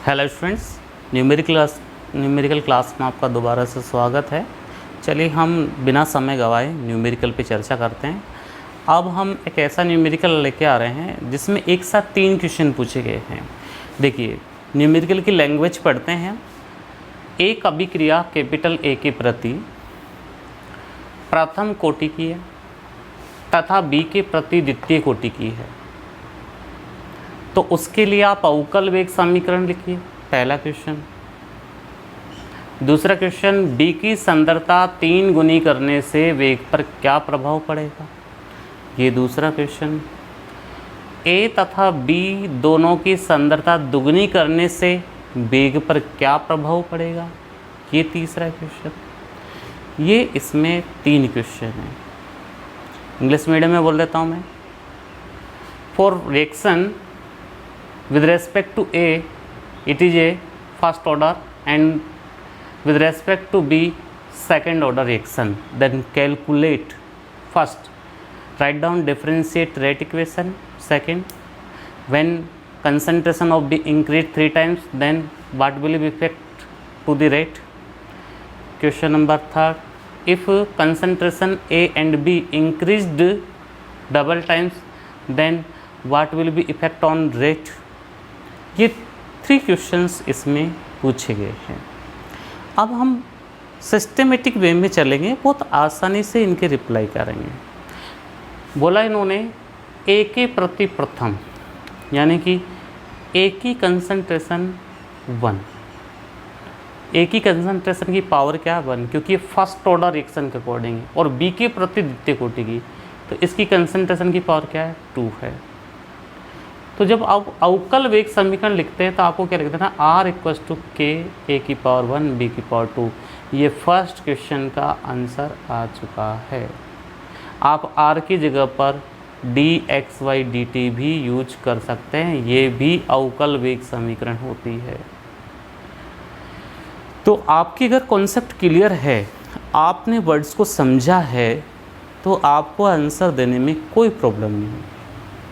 Hello students, numerical class में आपका दोबारा से स्वागत है। चलिए हम बिना समय गवाए न्यूमेरिकल पे चर्चा करते हैं। अब हम एक ऐसा न्यूमेरिकल लेके आ रहे हैं जिसमें एक साथ 3 क्वेश्चन पूछे गए हैं। देखिए, न्यूमेरिकल की लैंग्वेज पढ़ते हैं। एक अभिक्रिया कैपिटल ए के प्रति प्रथम कोटि की है तथा बी के प्रति द्वितीय कोटि की है, तो उसके लिए आप अवकल वेग समीकरण लिखिए, पहला क्वेश्चन। दूसरा क्वेश्चन, बी की सांद्रता 3 गुनी करने से वेग पर क्या प्रभाव पड़ेगा, ये दूसरा क्वेश्चन। ए तथा बी दोनों की सांद्रता दुगनी करने से वेग पर क्या प्रभाव पड़ेगा, ये तीसरा क्वेश्चन। ये इसमें 3 क्वेश्चन हैं। इंग्लिश मीडियम में बोल देता हूँ मैं। For reaction with respect to A, it is a first order, and with respect to B, second order reaction. Then calculate first, write down differentiate rate equation. Second, when concentration of B increased 3 times, then what will be effect to the rate? Question number 3, if concentration A and B increased double times, then what will be effect on rate? ये 3 questions इसमें पूछे गए हैं। अब हम systematic way में चलेंगे, बहुत आसानी से इनके रिप्लाई करेंगे। बोला इन्होंने ए के प्रति प्रथम, यानी कि ए की कंसंट्रेशन 1, ए की कंसंट्रेशन की पावर क्या 1, क्योंकि ये फर्स्ट ऑर्डर रिएक्शन के अकॉर्डिंग है, और बी के प्रति द्वितीय कोटि की, तो इसकी कंसंट्रेशन की पावर क्या है 2 है। तो जब आप अवकल वेग समीकरण लिखते हैं तो आपको क्या लिखते हैं ना, आर इक्वल्स टू के ए की पावर 1 बी की पावर 2। ये फर्स्ट क्वेश्चन का आंसर आ चुका है। आप आर की जगह पर D X Y D T भी यूज कर सकते हैं, ये भी अवकल वेग समीकरण होती है। तो आपकी अगर कॉन्सेप्ट क्लियर है, आपने वर्ड्स को समझा है, तो आपको आंसर देने में कोई प्रॉब्लम नहीं है।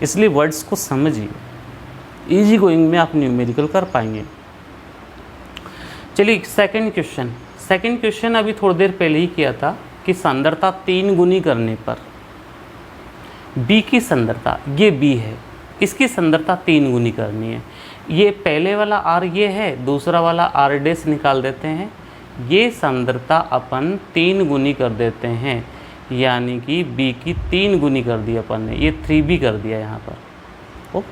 इसलिए वर्ड्स को समझिए, इजी गोइंग में आप न्यूमेरिकल कर पाएंगे। चलिए सेकंड क्वेश्चन अभी थोड़ी देर पहले ही किया था कि सांद्रता 3 गुनी करने पर बी की सांद्रता, ये बी है, इसकी सांद्रता 3 गुनी करनी है। ये पहले वाला आर ये है, दूसरा वाला आर डैश निकाल देते हैं। ये सांद्रता अपन 3 गुनी कर देते हैं, यानी कि बी की 3 गुनी कर दी अपन ने, ये 3b कर दिया यहाँ पर। ओ,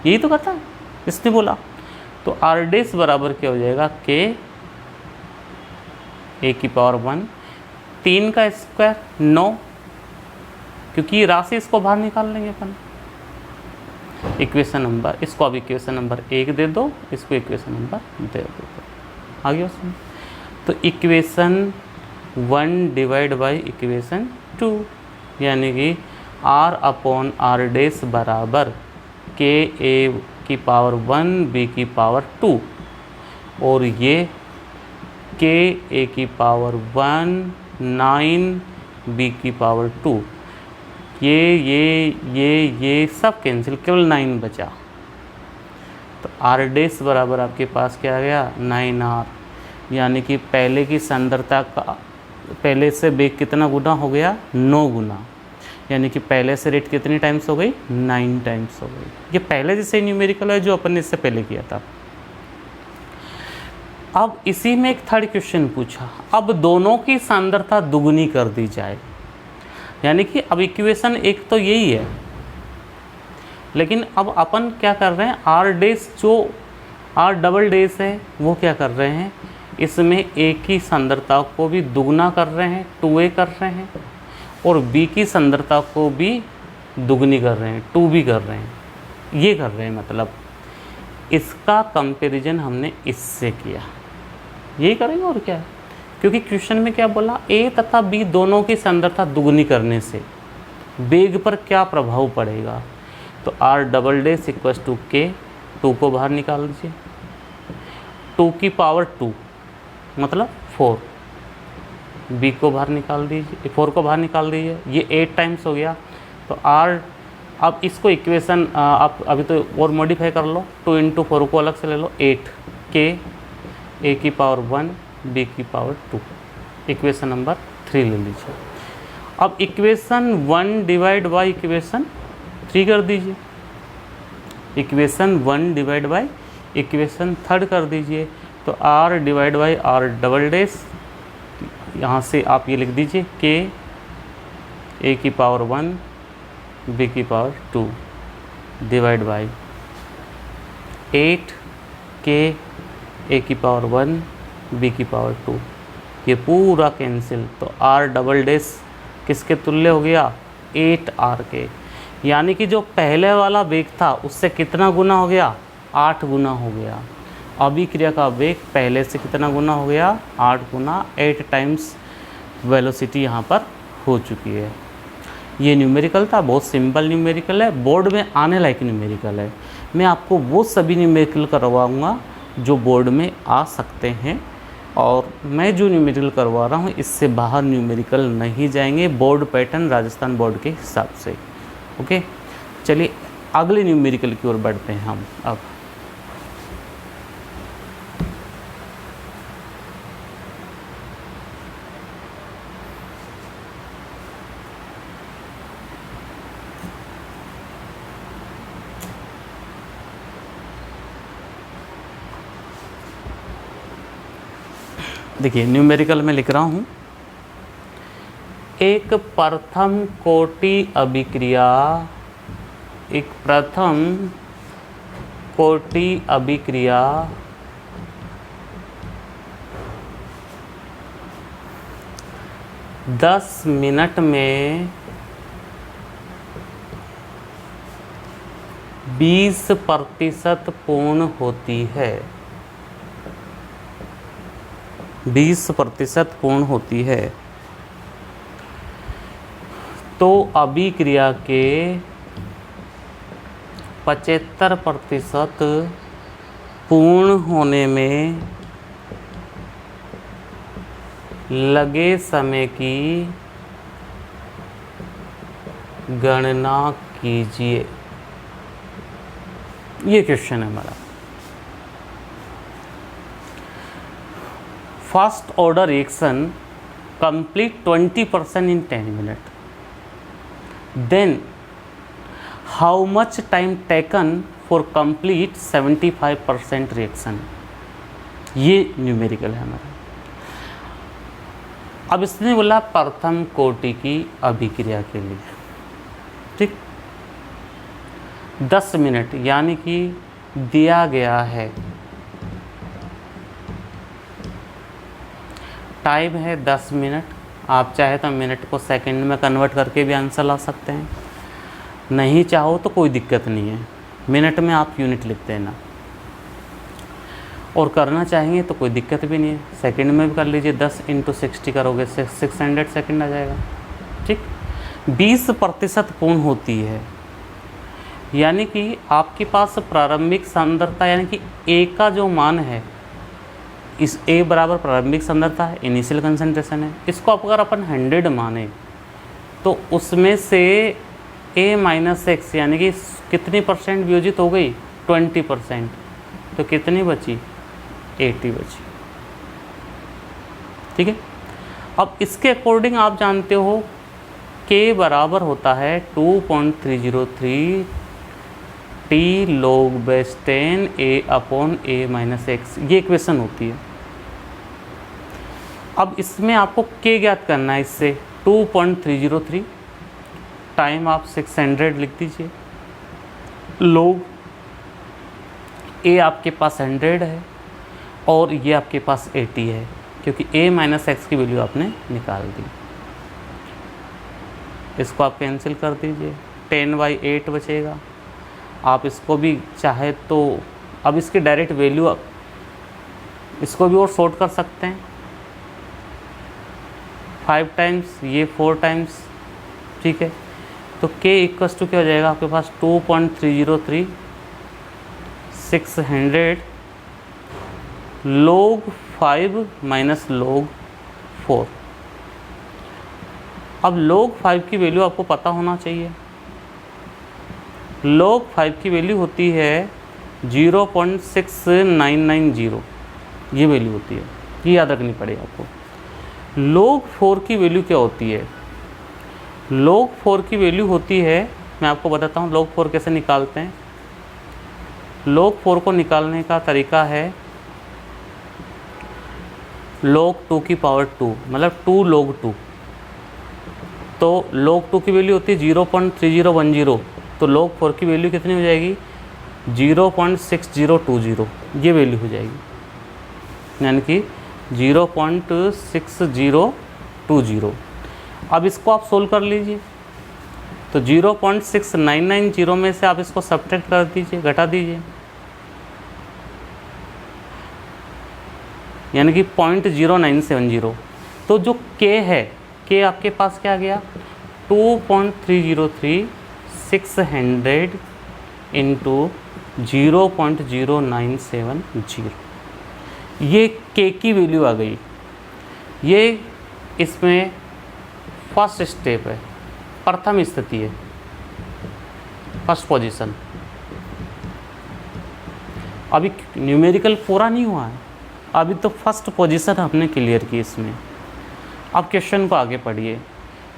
यही तो कहता है इसने बोला। तो आर डैश बराबर क्या हो जाएगा, के ए की पावर 1, 3 का स्क्वायर 9, क्योंकि राशि इसको बाहर निकाल लेंगे अपन। इक्वेशन नंबर, इसको अब इक्वेशन नंबर 1 दे दो, इसको इक्वेशन नंबर दे दो, आ गया उसमें। तो इक्वेशन 1 डिवाइड बाई इक्वेशन 2, यानी कि आर अपॉन आर डैश बराबर के ए की पावर 1 बी की पावर 2, और ये के ए की पावर 1 9 बी की पावर 2, ये सब कैंसिल, केवल 9 बचा। तो आर डैश बराबर आपके पास क्या आ गया 9r, यानी कि पहले की सांद्रता का पहले से वेग कितना गुना हो गया 9 गुना, यानी कि पहले से रेट कितनी टाइम्स हो गई 9 टाइम्स हो गई। ये पहले जैसे न्यूमेरिकल है जो अपन ने इससे पहले किया था। अब इसी में एक थर्ड क्वेश्चन पूछा, अब दोनों की सांद्रता दुगनी कर दी जाए, यानी कि अब इक्वेशन एक तो यही है, लेकिन अब अपन क्या कर रहे हैं, आर डैश जो आर डबल डैश है वो क्या कर रहे हैं, इसमें ए की सांद्रता को भी दुगना कर रहे हैं, 2a कर रहे हैं, और बी की सांद्रता को भी दुगनी कर रहे हैं, 2b कर रहे हैं, ये कर रहे हैं। मतलब इसका कंपैरिजन हमने इससे किया, यही करेंगे और क्या, क्योंकि क्वेश्चन में क्या बोला, ए तथा बी दोनों की सांद्रता दुगनी करने से वेग पर क्या प्रभाव पड़ेगा। तो R double dash equals to K, 2 को बाहर निकाल दीजिए, 2 की पावर 2 मतलब 4, बी को बाहर निकाल दीजिए, 4 को बाहर निकाल दीजिए, ये 8 टाइम्स हो गया। तो आर, अब इसको इक्वेशन आप अभी तो और मॉडिफाई कर लो, 2 × 4 को अलग से ले लो, 8, के ए की पावर 1 बी की पावर 2, इक्वेशन नंबर 3 ले लीजिए। अब इक्वेशन 1 डिवाइड बाई इक्वेशन 3 कर दीजिए, इक्वेशन 1 डिवाइड बाई इक्वेशन 3 कर दीजिए, तो r divide by r double dash, यहाँ से आप ये लिख दीजिए के ए की पावर 1 बी की पावर 2 डिवाइड बाई 8 के ए की पावर 1 बी की पावर 2, ये पूरा कैंसिल, तो r डबल डैश किसके तुल्य हो गया, 8r के, यानी कि जो पहले वाला वेग था उससे कितना गुना हो गया, 8 गुना हो गया। अभिक्रिया का वेग पहले से कितना गुना हो गया, 8 गुना, 8 टाइम्स वेलोसिटी यहाँ पर हो चुकी है। ये न्यूमेरिकल था, बहुत सिंपल न्यूमेरिकल है, बोर्ड में आने लायक न्यूमेरिकल है। मैं आपको वो सभी न्यूमेरिकल करवाऊँगा जो बोर्ड में आ सकते हैं, और मैं जो न्यूमेरिकल करवा रहा हूँ इससे बाहर न्यूमेरिकल नहीं जाएंगे, बोर्ड पैटर्न राजस्थान बोर्ड के हिसाब से। ओके, चलिए अगले न्यूमेरिकल की ओर बढ़ते हैं हम अब। देखिए न्यूमेरिकल में लिख रहा हूँ, एक प्रथम कोटि अभिक्रिया, एक प्रथम कोटि अभिक्रिया दस मिनट में 20% पूर्ण होती है, 20% पूर्ण होती है, तो अभिक्रिया के 75% पूर्ण होने में लगे समय की गणना कीजिए। ये क्वेश्चन है हमारा। First order reaction complete 20% in 10 minutes. Then how much time taken for complete 75% reaction? ये न्यूमेरिकल है हमारा। अब इसने बोला प्रथम कोटि की अभिक्रिया के लिए, ठीक, 10 मिनट, यानी कि दिया गया है टाइम है 10 मिनट। आप चाहे तो मिनट को सेकंड में कन्वर्ट करके भी आंसर ला सकते हैं, नहीं चाहो तो कोई दिक्कत नहीं है, मिनट में आप यूनिट लिख देना, और करना चाहेंगे तो कोई दिक्कत भी नहीं है, सेकंड में भी कर लीजिए, 10 × 60 करोगे 600 सेकंड आ जाएगा, ठीक। 20% पूर्ण होती है, यानी कि आपके पास प्रारंभिक सांद्रता, यानी कि ए का जो मान है, इस ए बराबर प्रारंभिक सांद्रता है, इनिशियल कंसंट्रेशन है, इसको अगर अपन 100 माने तो उसमें से ए माइनस एक्स यानी कि कितनी परसेंट वियोजित हो गई, 20%, तो कितनी बची, 80 बची, ठीक है। अब इसके अकॉर्डिंग आप जानते हो के बराबर होता है 2.303 T log base 10 a/a minus x, ये इक्वेशन होती है। अब इसमें आपको के ज्ञात करना है, इससे 2.303 टाइम आप 600 लिख दीजिए, log a आपके पास 100 है और ये आपके पास 80 है, क्योंकि a माइनस एक्स की वैल्यू आपने निकाल दी। इसको आप कैंसिल कर दीजिए, 10/8 बचेगा। आप इसको भी चाहे तो अब इसकी डायरेक्ट वैल्यू आप इसको भी और शॉर्ट कर सकते हैं, 5 टाइम्स ये 4 टाइम्स, ठीक है। तो k इक्वस टू क्या हो जाएगा आपके पास, 2.303 600 log 5 माइनस log 4। अब log 5 की वैल्यू आपको पता होना चाहिए, log 5 की वैल्यू होती है 0.6990 ये वैल्यू होती है, ये याद रखनी पड़ेगी आपको। log 4 की वैल्यू क्या होती है? log 4 की वैल्यू होती है, मैं आपको बताता हूँ log 4 कैसे निकालते हैं। log 4 को निकालने का तरीका है log 2 की पावर 2, मतलब 2 log 2। तो log 2 की वैल्यू होती है 0.3010, तो log 4 की वैल्यू कितनी हो जाएगी? 0.6020, ये वैल्यू हो जाएगी, यानी कि 0.6020। अब इसको आप सोल्व कर लीजिए, तो 0.6990 में से आप इसको सब्ट्रैक्ट कर दीजिए, घटा दीजिए, यानी कि 0.0970। तो जो k है, k आपके पास क्या आ गया? 2.303 600 इंटू 0.0970, ये k की वैल्यू आ गई। ये इसमें फर्स्ट स्टेप है, प्रथम स्थिति है, फर्स्ट पोजीशन। अभी न्यूमेरिकल पूरा नहीं हुआ है, अभी तो फर्स्ट पोजीशन हमने क्लियर की इसमें। अब क्वेश्चन को आगे पढ़िए।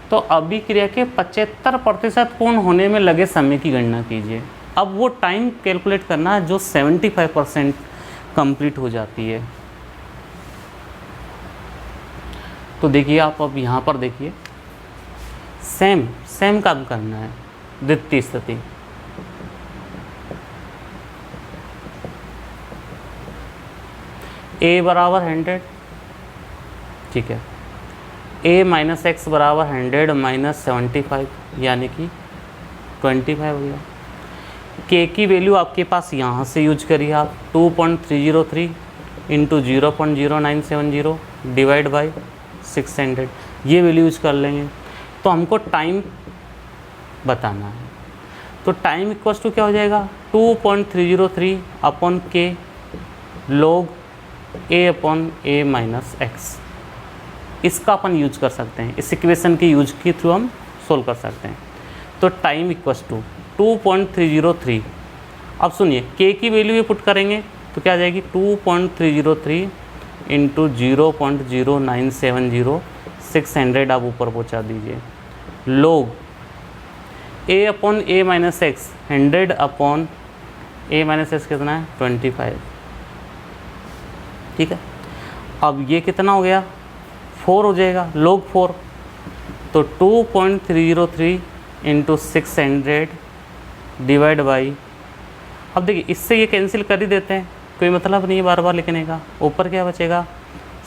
तो अभिक्रिया के 75% पूर्ण होने में लगे समय की गणना कीजिए। अब वो टाइम कैलकुलेट करना है जो 75% कंप्लीट हो जाती है। तो देखिए आप अब यहाँ पर देखिए, सेम काम करना है। द्वितीय स्थिति, a बराबर 100, ठीक है, a माइनस एक्स बराबर 100 माइनस 75, यानी कि 25 हो गया। k की वैल्यू आपके पास यहाँ से यूज करिए आप, 2.303 इंटू 0.0970 डिवाइड बाई 600, ये वैल्यू यूज कर लेंगे। तो हमको टाइम बताना है, तो टाइम इक्वल्स टू क्या हो जाएगा? 2.303 upon k log a upon a minus x. इसका अपन यूज कर सकते हैं, इस इक्वेशन के यूज के थ्रू हम सोल्व कर सकते हैं। तो टाइम इक्वल्स टू 2.303। अब सुनिए, k की वैल्यू ये पुट करेंगे तो क्या आ जाएगी? 2.303 इंटू 0.0970 600 आप ऊपर पहुँचा दीजिए। log a upon a minus x, 100 upon a minus x कितना है? 25, ठीक है। अब ये कितना हो गया? 4 हो जाएगा, log 4। तो 2.303 इंटू 600 डिवाइड बाई, अब देखिए इससे ये कैंसिल कर ही देते हैं, कोई मतलब नहीं है बार बार लिखने का। ऊपर क्या बचेगा?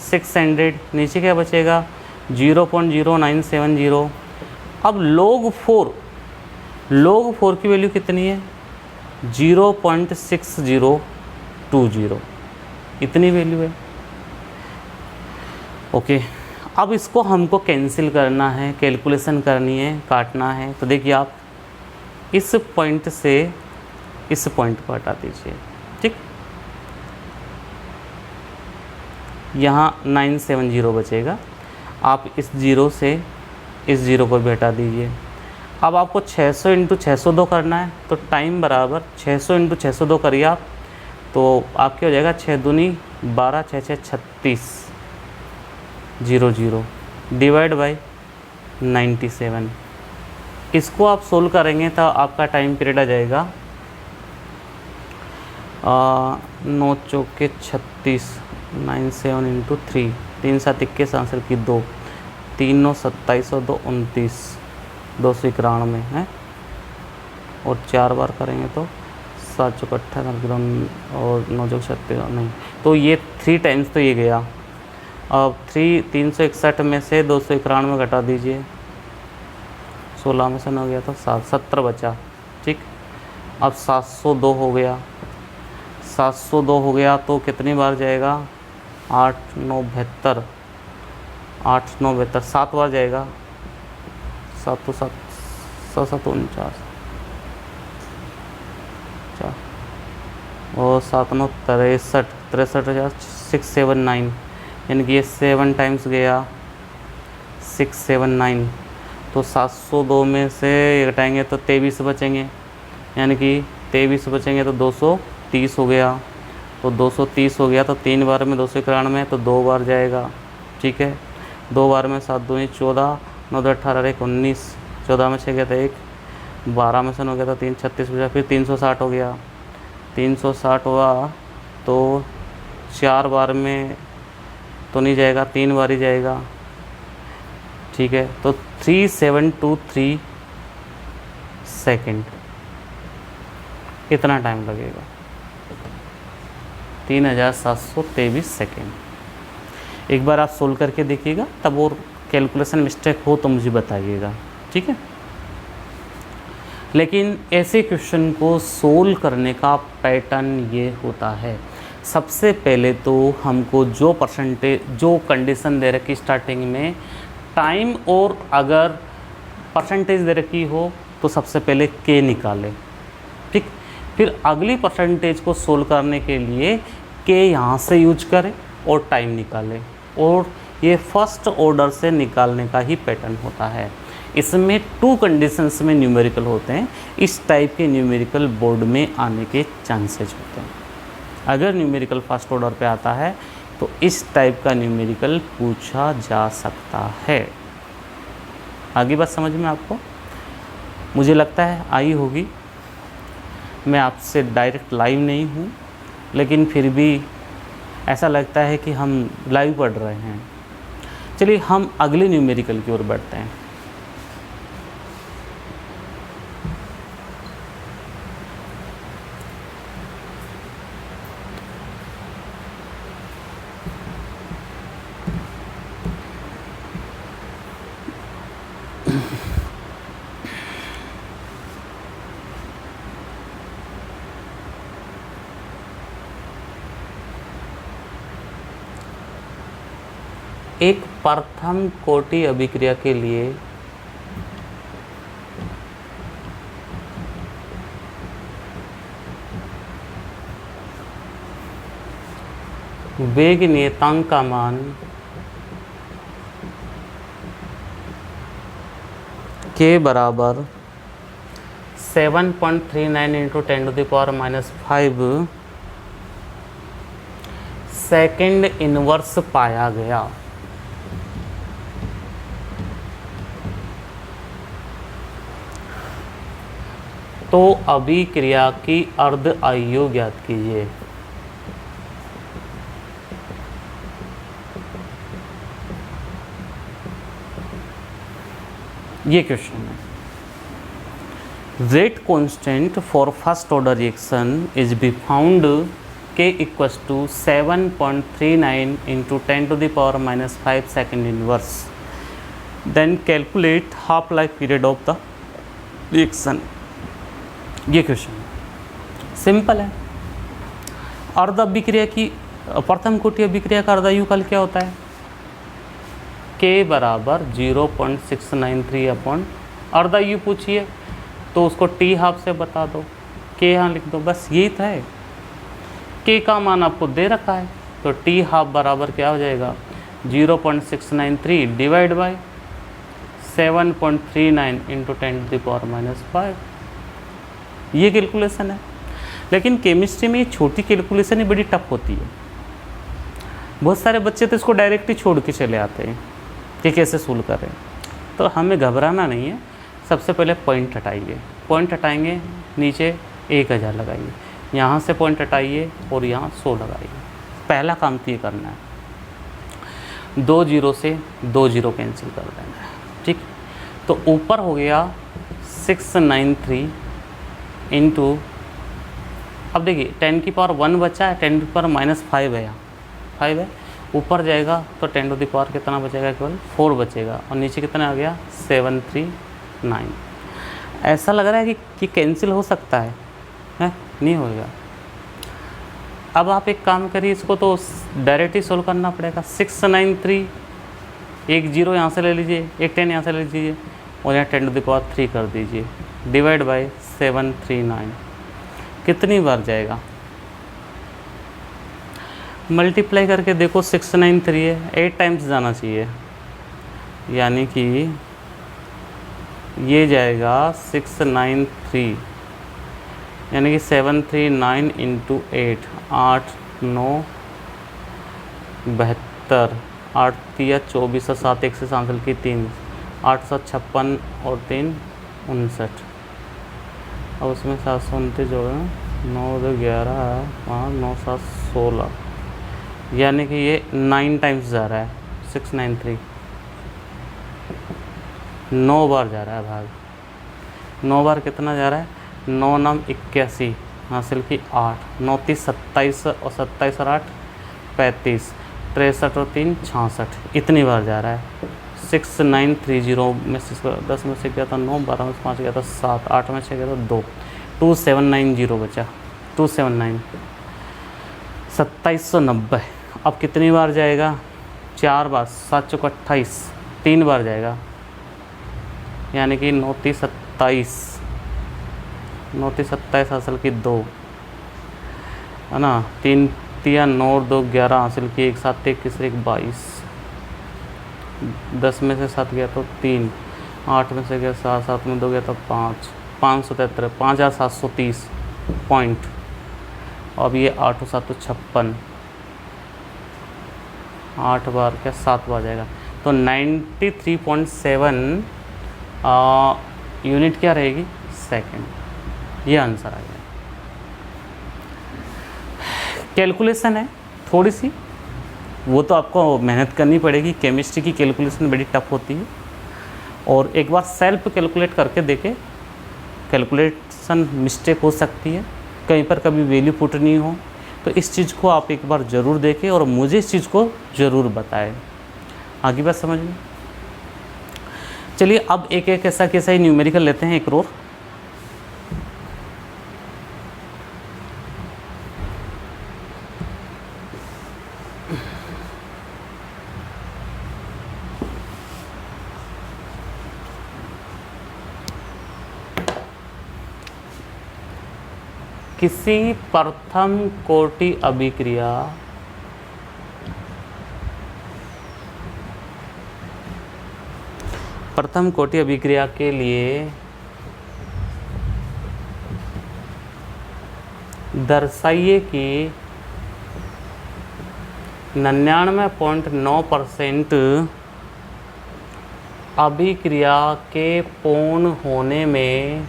600, नीचे क्या बचेगा? 0.0970। अब log 4 की वैल्यू कितनी है? 0.6020, इतनी वैल्यू है। ओके, अब इसको हमको कैंसिल करना है, कैलकुलेशन करनी है, काटना है। तो देखिए आप इस पॉइंट से इस पॉइंट को हटा दीजिए, ठीक। यहाँ 970 बचेगा, आप इस जीरो से इस जीरो को भी हटा दीजिए। अब आपको 600 इंटू 602 करना है, तो टाइम बराबर 600 इंटू 602 करिए आप, तो आपके हो जाएगा 6 दूनी 12, 6 6 36 00 डिवाइड बाई 97। इसको आप सोल्व करेंगे तो आपका टाइम पीरियड आ जाएगा 9 चौके 36, 97 इंटू 3, 3 7 21 आंसर की 2, 3 9 27 और 2 29, 291 है। और 4 बार करेंगे तो 7 चौक 18 और 9 चौक 36 नहीं, तो ये 3 टाइम्स तो ये गया। अब 361 में से 291 घटा दीजिए, 16 में से 9 गया तो 17 बचा, ठीक। अब 702 हो गया, 702 हो गया तो कितनी बार जाएगा? 8 9 72, 8 9 72, 7 बार जाएगा। 7 तो 7 7 49 और 7 9 63, 63 679, यानी कि ये 7 टाइम्स गया 679। तो 702 में से घटाएंगे तो 23 बचेंगे, यानी कि 23 बचेंगे तो 230 हो गया, तो 230 हो गया, तो 3 बार में 291 तो 2 बार जाएगा, ठीक है। 2 बार में 7 दूनी 14, 9 दो 18 1 19, 14 में 6 गया था 1, 12 में से 9 गया था 3, 36 बचा, फिर 360 हो गया। 360 हुआ तो 4 बार में तो नहीं जाएगा, 3 बार ही जाएगा, ठीक है। तो 3723 सेकेंड, इतना टाइम लगेगा, 3723 सेकेंड। एक बार आप सोल्व करके देखिएगा, तब और कैलकुलेशन मिस्टेक हो तो मुझे बताइएगा, ठीक है। लेकिन ऐसे क्वेश्चन को सोल्व करने का पैटर्न ये होता है, सबसे पहले तो हमको जो परसेंटेज, जो कंडीशन दे रखी स्टार्टिंग में टाइम, और अगर परसेंटेज दे रखी हो तो सबसे पहले के निकालें, ठीक। फिर अगली परसेंटेज को सोल्व करने के लिए के यहाँ से यूज करें और टाइम निकालें, और ये फर्स्ट ऑर्डर से निकालने का ही पैटर्न होता है। इसमें 2 कंडीशंस में न्यूमेरिकल होते हैं। इस टाइप के न्यूमेरिकल बोर्ड में आने के चांसेज होते हैं। अगर न्यूमेरिकल फर्स्ट ऑर्डर पे आता है तो इस टाइप का न्यूमेरिकल पूछा जा सकता है। आगे बात समझ में आपको, मुझे लगता है आई होगी। मैं आपसे डायरेक्ट लाइव नहीं हूँ, लेकिन फिर भी ऐसा लगता है कि हम लाइव पढ़ रहे हैं। चलिए हम अगले न्यूमेरिकल की ओर बढ़ते हैं। एक प्रथम कोटि अभिक्रिया के लिए वेग नियतांक का मान के बराबर 7.39 इंटू 10⁻⁻5 सेकेंड इनवर्स पाया गया। तो अभिक्रिया की अर्ध आयु ज्ञात कीजिए। ये क्वेश्चन है। Rate constant for first order reaction is be found के equals to 7.39 into 10⁻⁻5 second inverse. Then calculate half life period of the reaction. ये क्वेश्चन सिंपल है। अर्ध अभिक्रिया की प्रथम कोटि अभिक्रिया का अर्धायुकाल क्या होता है? के बराबर 0.693 अपॉन अर्धायु पूछिए तो उसको टी हाफ से बता दो, के यहाँ लिख दो, बस यही था। के का मान आपको दे रखा है तो टी हाफ बराबर क्या हो जाएगा 0.693 डिवाइड बाय 7.39 इंटू 10⁻⁻5। ये कैलकुलेशन है। लेकिन केमिस्ट्री में ये छोटी कैलकुलेशन ही बड़ी टफ होती है। बहुत सारे बच्चे तो इसको डायरेक्ट ही छोड़ के चले आते हैं कि कैसे सोल्व करें। तो हमें घबराना नहीं है। सबसे पहले पॉइंट हटाइए, पॉइंट हटाएंगे नीचे 1000 लगाइए, यहाँ से पॉइंट हटाइए और यहाँ 100 लगाइए। पहला काम तो ये करना है, 2 0 से 2 0 कैंसिल कर देना है, ठीक। तो ऊपर हो गया 693 इंटू, अब देखिए 10⁻1 बचा है, 10⁻⁻5 है, यहाँ 5 है, ऊपर जाएगा तो 10⁻ कितना बचेगा, केवल 4 बचेगा, और नीचे कितना आ गया 739। ऐसा लग रहा है कि कैंसिल हो सकता है, नहीं होगा। अब आप एक काम करिए, इसको तो डायरेक्ट ही सोल्व करना पड़ेगा। 693, एक 0 यहाँ से ले लीजिए, एक 10 यहाँ से ले लीजिए और यहाँ 10⁻3 कर दीजिए, डिवाइड बाय 739। कितनी बार जाएगा मल्टीप्लाई करके देखो। 693 है, 8 टाइम्स जाना चाहिए, यानी कि ये जाएगा 693 यानी कि 739 इंटू 8, 8 9 72, 8 तिया 24 और 7 1 से सांसल की 3, 856 और 3 59। अब उसमें 729 जोड़े 9 2 11 5 9 7 16, यानी कि ये 9 टाइम्स जा रहा है। 693 9 बार जा रहा है भाग। 9 बार कितना जा रहा है? 9 9 81 हासिल की 8, 9 30 27 और 27 और 8 35, 63 और 3 66, इतनी बार जा रहा है। 6930 में से 10 में से गया था 9, 12 में से 5 गया था 7, 8 में से गया था 2, 2790 बचा। 279 2790। अब कितनी बार जाएगा? 4 बार। 7 चौक 28, 3 बार जाएगा, यानी कि 9 30 27, 9 30 27 हासिल की 2 है ना, 3 तिया 9 2 11 हासिल की 1, 7 21 1 22, 10 में से 7 गया तो 3, 8 में से गया 7, 7 में 2 गया तो 5, 573, 5730 पॉइंट। अब ये 8 7 56, 8 बार क्या 7 बार जाएगा, तो 93.7 यूनिट क्या रहेगी? सेकंड। ये आंसर आ गया। कैलकुलेशन है थोड़ी सी, वो तो आपको मेहनत करनी पड़ेगी। केमिस्ट्री की कैलकुलेशन बड़ी टफ होती है, और एक बार सेल्फ कैलकुलेट करके देखें। कैलकुलेशन मिस्टेक हो सकती है, कहीं पर कभी वैल्यू पुट नहीं हो, तो इस चीज़ को आप एक बार ज़रूर देखें और मुझे इस चीज़ को ज़रूर बताएं। आगे बात समझ में? चलिए अब एक एक ऐसा कैसा ही न्यूमेरिकल लेते हैं एक और। किसी प्रथम कोटि अभिक्रिया के लिए दर्शाइए कि 99.9% अभिक्रिया के पूर्ण होने में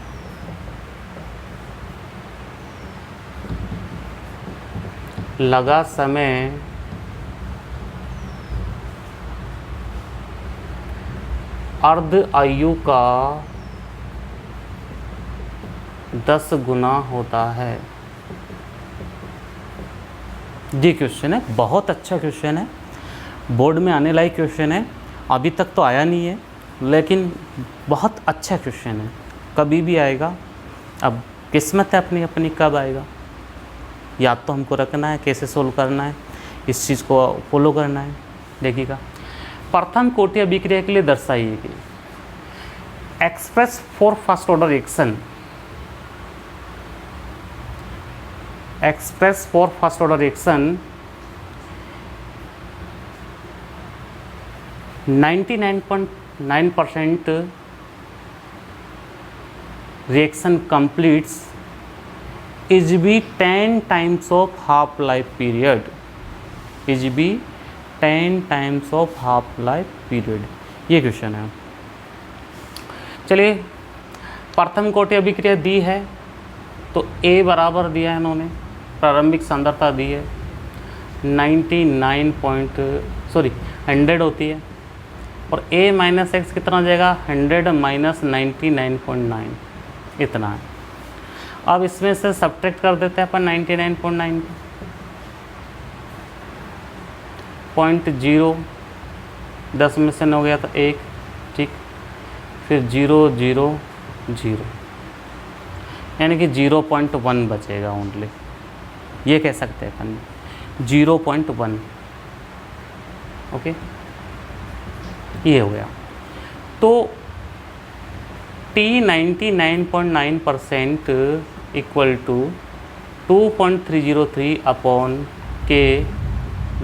लगा समय अर्ध आयु का 10 गुना होता है। ये क्वेश्चन है, बहुत अच्छा क्वेश्चन है, बोर्ड में आने लायक क्वेश्चन है। अभी तक तो आया नहीं है, लेकिन बहुत अच्छा क्वेश्चन है, कभी भी आएगा। अब किस्मत है अपनी अपनी कब आएगा, याद तो हमको रखना है, कैसे सोल्व करना है, इस चीज़ को फॉलो करना है। देखिएगा, प्रथम कोटि अभिक्रिया के लिए दर्शाइए कि express for first order reaction, express for first order reaction 99.9% reaction completes is be 10 times of half life period, is be 10 times of half life period। ये क्वेश्चन है। चलिए, प्रथम कोटि अभिक्रिया दी है तो A बराबर दिया है इन्होंने, प्रारंभिक सांद्रता दी है 100 होती है, और A माइनस एक्स कितना जाएगा? 100 माइनस 99.9, इतना है। अब इसमें से सब्ट्रैक्ट कर देते हैं अपन 99.9 0.0, 10 में से 9 गया तो 1, ठीक, फिर 0 0 0, यानी कि 0.1 बचेगा ओनली। ये कह सकते हैं अपन 0.1। ओके, ये हो गया। तो T 99.9% equal to 2.303 upon K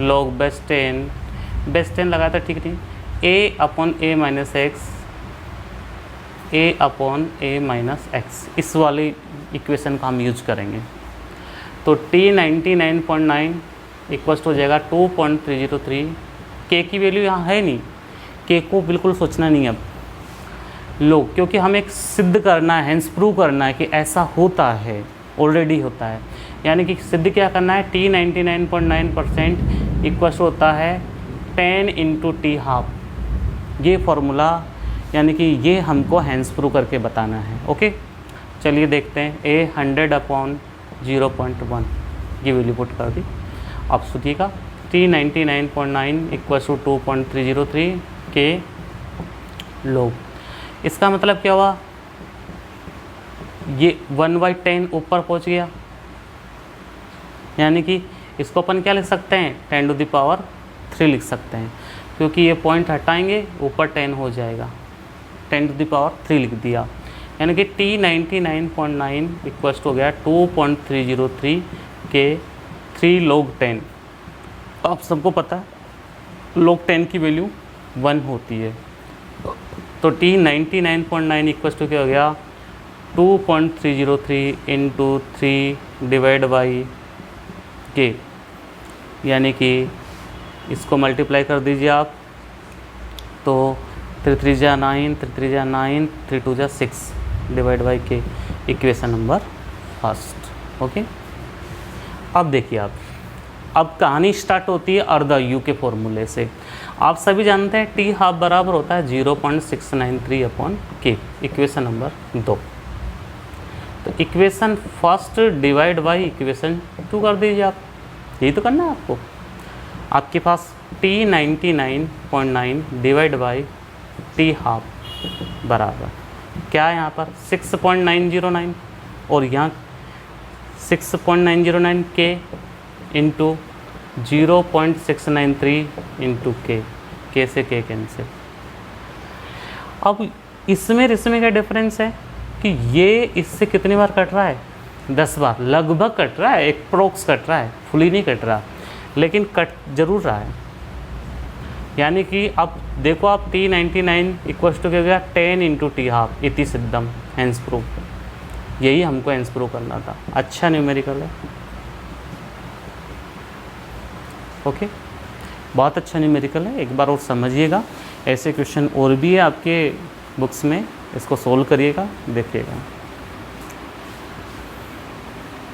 log base 10 लगाया था, ठीक नहीं, A upon A minus X a upon a minus X, इस वाली इक्वेशन का हम यूज करेंगे। तो T99.9 इक्वल्स हो जाएगा 2.303। k की वैल्यू यहाँ है नहीं, k को बिल्कुल सोचना नहीं अब लो, क्योंकि हमें एक सिद्ध करना है, हेंस प्रूव करना है कि ऐसा होता है, ऑलरेडी होता है। यानी कि सिद्ध क्या करना है, T99.9% इक्वल्स होता है 10 × T½ ये फॉर्मूला, यानी कि ये हमको हेंस प्रूव करके बताना है। ओके, चलिए देखते हैं। a 100/0.1 ये वैल्यू पुट कर दी। अब सुनिएगा, T99.9 इक्वल्स टू 2.303 के लोग, इसका मतलब क्या हुआ, ये 1/10 ऊपर पहुंच गया, यानी कि इसको अपन क्या लिख सकते हैं, 10⁻³ लिख सकते हैं, क्योंकि ये पॉइंट हटाएंगे ऊपर 10 हो जाएगा, 10⁻³ लिख दिया। यानी कि T99.9 इक्वल्स हो गया 2.303 के 3 log 10। आप सबको पता है log 10 की वैल्यू 1 होती है, तो T99.9 इक्वल्स टू क्या हो गया 2.303 × 3 डिवाइड बाई k, यानी कि इसको मल्टीप्लाई कर दीजिए आप, तो 3 3 जा 9, 3 3 जा 9, 3 2 जा 6 divide by k, equation number first. Okay, अब देखिए आप, अब कहानी स्टार्ट होती है अर्धा यू के फॉर्मूले से। आप सभी जानते हैं T½ बराबर होता है 0.693/k, इक्वेशन नंबर 2। तो equation first divide by equation 2 कर दीजिए आप, यही तो करना है आपको। आपके पास T99.9 डिवाइड बाई T½ बराबर क्या है, यहाँ पर 6.909 और यहाँ 6.909 k into 0.693 into k, k से k कैंसिल। अब इसमें क्या डिफरेंस है कि ये इससे कितनी बार कट रहा है, 10 बार लगभग कट रहा है, एक प्रोक्स कट रहा है, फुली नहीं कट रहा, लेकिन कट जरूर रहा है। यानी कि अब देखो आप T99 इक्वल्स टू क्या हो गया 10 × T½ इति सिद्धम, हेंस प्रूव। यही हमको हेंस प्रूव करना था। अच्छा न्यूमेरिकल है, ओके, बहुत अच्छा न्यूमेरिकल है, एक बार और समझिएगा। ऐसे क्वेश्चन और भी है आपके बुक्स में, इसको सोल्व करिएगा, देखिएगा।